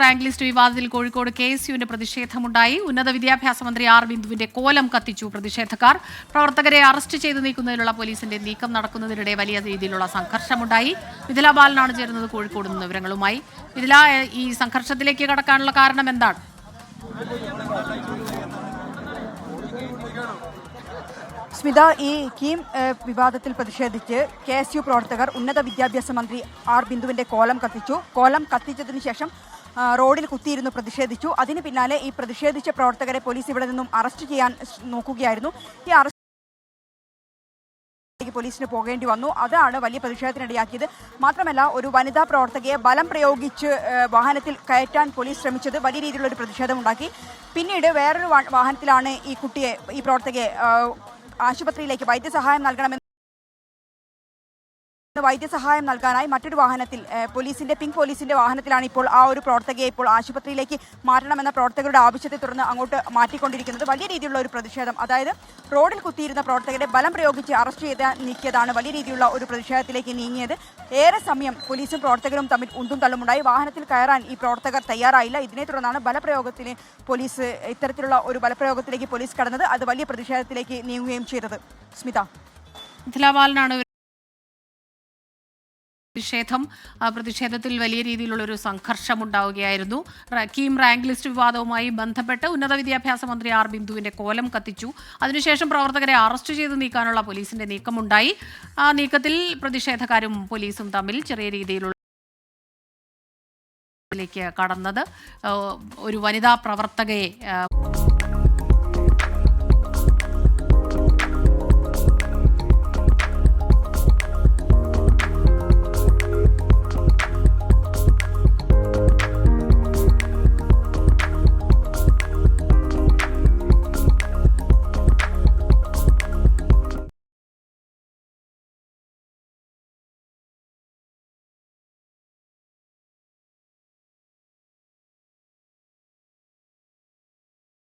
Rank list വിവാദത്തിൽ കോഴിക്കോട് KSUവിന്റെ പ്രതിഷേധമുണ്ടായി. ഉന്നത വിദ്യാഭ്യാസ മന്ത്രി ആർ ബിന്ദുവിന്റെ കോലം കത്തിച്ചു പ്രതിഷേധക്കാർ. പ്രവർത്തകരെ അറസ്റ്റ് ചെയ്ത് നീക്കുന്നതിനുള്ള പോലീസിന്റെ നീക്കം നടക്കുന്നതിനിടെ വലിയ രീതിയിലുള്ള സംഘർഷമുണ്ടായി. മിഥില ബാലനാണ് ചേരുന്നത് കോഴിക്കോട് നിന്ന് വിവരങ്ങളുമായി. മിഥില, ഈ സംഘർഷത്തിലേക്ക് കടക്കാനുള്ള കാരണം എന്താണ്? സ്മിത, ഈ കീം വിവാദത്തിൽ പ്രതിഷേധിച്ച് KSU പ്രവർത്തകർ ഉന്നത വിദ്യാഭ്യാസ മന്ത്രി ആർ ബിന്ദുവിന്റെ കോലം കത്തിച്ചു. കോലം കത്തിച്ചതിനു ശേഷം റോഡിൽ കുത്തിയിരുന്നു പ്രതിഷേധിച്ചു. അതിന് പിന്നാലെ ഈ പ്രതിഷേധിച്ച പ്രവർത്തകരെ പോലീസ് ഇവിടെ നിന്നും അറസ്റ്റ് ചെയ്യാൻ നോക്കുകയായിരുന്നു. ഈ അറസ്റ്റ് പോലീസിന് പോകേണ്ടി വന്നു. അതാണ് വലിയ പ്രതിഷേധത്തിനിടയാക്കിയത്. മാത്രമല്ല, ഒരു വനിതാ പ്രവർത്തകയെ ബലം പ്രയോഗിച്ച് വാഹനത്തിൽ കയറ്റാൻ പോലീസ് ശ്രമിച്ചത് വലിയ രീതിയിലുള്ള ഒരു പ്രതിഷേധമുണ്ടാക്കി. പിന്നീട് വേറൊരു വാഹനത്തിലാണ് ഈ പ്രവർത്തകയെ ആശുപത്രിയിലേക്ക് വൈദ്യസഹായം നൽകാനായി മറ്റൊരു വാഹനത്തിൽ പിങ്ക് പോലീസിന്റെ വാഹനത്തിലാണ് ഇപ്പോൾ ആ ഒരു പ്രവർത്തകയെ ഇപ്പോൾ ആശുപത്രിയിലേക്ക് മാറ്റണമെന്ന പ്രവർത്തകരുടെ ആവശ്യത്തെ തുടർന്ന് അങ്ങോട്ട് മാറ്റിക്കൊണ്ടിരിക്കുന്നത്. വലിയ രീതിയിലുള്ള ഒരു പ്രതിഷേധം, അതായത് റോഡിൽ കുത്തിയിരുന്ന പ്രവർത്തകരെ ബലം പ്രയോഗിച്ച് അറസ്റ്റ് ചെയ്ത് നീക്കിയതാണ് വലിയ രീതിയിലുള്ള ഒരു പ്രതിഷേധത്തിലേക്ക് നീങ്ങിയത്. ഏറെ സമയം പോലീസും പ്രവർത്തകരും തമ്മിൽ ഉന്തും തള്ളുമുണ്ടായി. വാഹനത്തിൽ കയറാൻ ഈ പ്രവർത്തകർ തയ്യാറായില്ല. ഇതിനെ തുടർന്നാണ് ഇത്തരത്തിലുള്ള ഒരു ബലപ്രയോഗത്തിലേക്ക് പോലീസ് കടന്നത്. അത് വലിയ പ്രതിഷേധത്തിലേക്ക് നീങ്ങുകയും ചെയ്തത്. സ്മിത, മിഥില ബാലനാണ്. പ്രതിഷേധത്തിൽ വലിയ രീതിയിലുള്ള ഒരു സംഘർഷമുണ്ടാവുകയായിരുന്നു. കീം റാങ്ക് ലിസ്റ്റ് വിവാദവുമായി ബന്ധപ്പെട്ട് ഉന്നത വിദ്യാഭ്യാസ മന്ത്രി ആർ ബിന്ദുവിന്റെ കോലം കത്തിച്ചു. അതിനുശേഷം പ്രവർത്തകരെ അറസ്റ്റ് ചെയ്ത് നീക്കാനുള്ള പോലീസിന്റെ നീക്കമുണ്ടായി. ആ നീക്കത്തിൽ പ്രതിഷേധക്കാരും പോലീസും തമ്മിൽ ചെറിയ രീതിയിലുള്ള കടന്നത് ഒരു വനിതാ പ്രവർത്തകയെ